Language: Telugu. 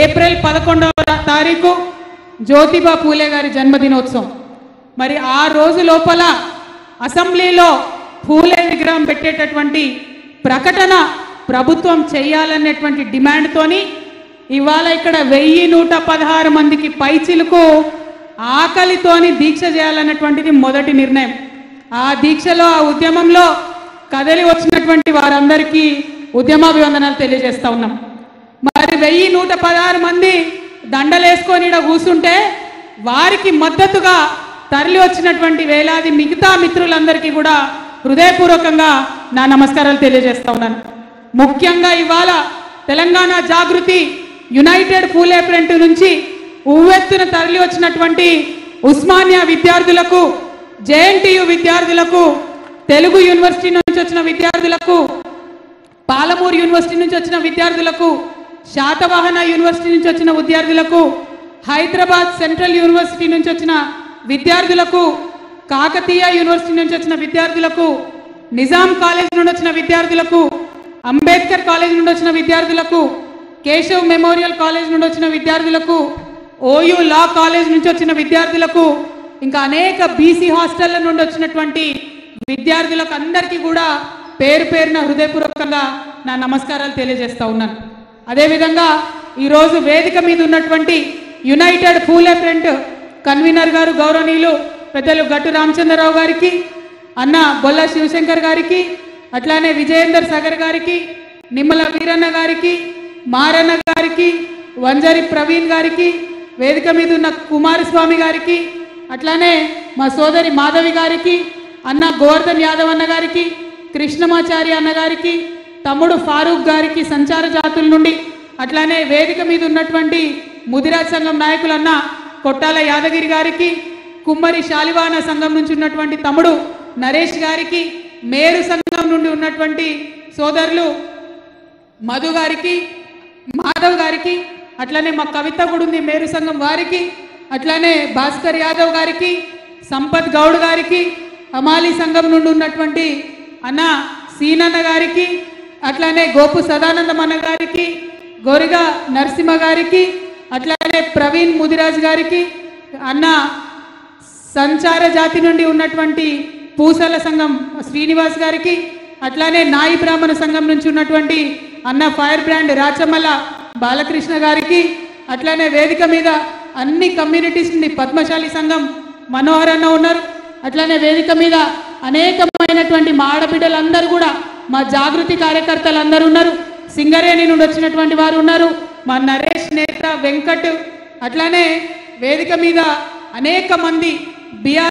ఏప్రిల్ 11వ తారీఖు జ్యోతిబా పూలే గారి జన్మదినోత్సవం. మరి ఆ రోజు లోపల అసెంబ్లీలో పూలే విగ్రహం పెట్టేటటువంటి ప్రకటన ప్రభుత్వం చేయాలనేటువంటి డిమాండ్తోని ఇవాళ ఇక్కడ 1116 మందికి పైచిలకు ఆకలితోని దీక్ష చేయాలన్నటువంటిది మొదటి నిర్ణయం. ఆ దీక్షలో ఆ ఉద్యమంలో కదలి వచ్చినటువంటి వారందరికీ ఉద్యమాభివందనాలు తెలియజేస్తా ఉన్నాం. మరి 1116 మంది దండలేసుకొని ఇక్కడ కూర్చుంటే వారికి మద్దతుగా తరలి వచ్చినటువంటి వేలాది మిగతా మిత్రులందరికీ కూడా హృదయపూర్వకంగా నా నమస్కారాలు తెలియజేస్తా ఉన్నాను. ముఖ్యంగా ఇవాళ తెలంగాణ జాగృతి యునైటెడ్ పూలే ఫ్రంట్ నుంచి ఉవ్వెత్తున తరలి వచ్చినటువంటి ఉస్మానియా విద్యార్థులకు, జేఎన్టీయు విద్యార్థులకు, తెలుగు యూనివర్సిటీ నుంచి వచ్చిన విద్యార్థులకు, పాలమూరు యూనివర్సిటీ నుంచి వచ్చిన విద్యార్థులకు, శాతవాహన యూనివర్సిటీ నుంచి వచ్చిన విద్యార్థులకు, హైదరాబాద్ సెంట్రల్ యూనివర్సిటీ నుంచి వచ్చిన విద్యార్థులకు, కాకతీయ యూనివర్సిటీ నుంచి వచ్చిన విద్యార్థులకు, నిజాం కాలేజ్ నుండి వచ్చిన విద్యార్థులకు, అంబేద్కర్ కాలేజ్ నుండి వచ్చిన విద్యార్థులకు, కేశవ్ మెమోరియల్ కాలేజ్ నుండి వచ్చిన విద్యార్థులకు, ఓయూ లా కాలేజ్ నుంచి వచ్చిన విద్యార్థులకు, ఇంకా అనేక బీసీ హాస్టళ్ల నుండి వచ్చినటువంటి విద్యార్థులకు అందరికీ కూడా పేరు పేరున హృదయపూర్వకంగా నా నమస్కారాలు తెలియజేస్తా ఉన్నాను. అదేవిధంగా ఈరోజు వేదిక మీద ఉన్నటువంటి యునైటెడ్ పూలే ఫ్రంట్ కన్వీనర్ గారు గౌరవనీయులు పెద్దలు గట్టు రామచంద్రరావు గారికి, అన్న బొల్ల శివశంకర్ గారికి, అట్లానే విజయేందర్ సాగర్ గారికి, నిమ్మల వీరన్న గారికి, మారన్న గారికి, వంజరి ప్రవీణ్ గారికి, వేదిక మీద ఉన్న కుమారస్వామి గారికి, అట్లానే మా సోదరి మాధవి గారికి, అన్న గోవర్ధన్ యాదవ్ అన్న గారికి, కృష్ణమాచార్య అన్న గారికి, తమ్ముడు ఫారూక్ గారికి సంచార జాతుల నుండి, అట్లానే వేదిక మీద ఉన్నటువంటి ముదిరాజ్ సంఘం నాయకులన్న కొట్టాల యాదగిరి గారికి, కుమ్మరి శాలివాన సంఘం నుంచి ఉన్నటువంటి తమ్ముడు నరేష్ గారికి, మేరు సంఘం నుండి ఉన్నటువంటి సోదరులు మధు గారికి, మాధవ్ గారికి, అట్లానే మా కవిత కూడా ఉంది మేరు సంఘం వారికి, అట్లానే భాస్కర్ యాదవ్ గారికి, సంపత్ గౌడ్ గారికి, హమాలి సంఘం నుండి ఉన్నటువంటి అన్న సీనన్న గారికి, అట్లానే గోపు సదానందం అన్న గారికి, గోరిగా నరసింహ గారికి, అట్లానే ప్రవీణ్ ముదిరాజ్ గారికి, అన్న సంచార జాతి నుండి ఉన్నటువంటి పూసల సంఘం శ్రీనివాస్ గారికి, అట్లానే నాయి బ్రాహ్మణ సంఘం నుంచి ఉన్నటువంటి అన్న ఫైర్ బ్రాండ్ రాచమల్ల బాలకృష్ణ గారికి, అట్లానే వేదిక మీద అన్ని కమ్యూనిటీస్ నుండి పద్మశాలి సంఘం మనోహర్ అన్న ఉన్నారు, అట్లానే వేదిక మీద అనేకమైనటువంటి మా ఆడబిడ్డలందరూ కూడా మా జాగృతి కార్యకర్తలు అందరూ ఉన్నారు, సింగరేణి నుండి వచ్చినటువంటి వారు ఉన్నారు, మా నరేష్ నేత వెంకట్, అట్లానే వేదిక మీద అనేక మంది బిఆర్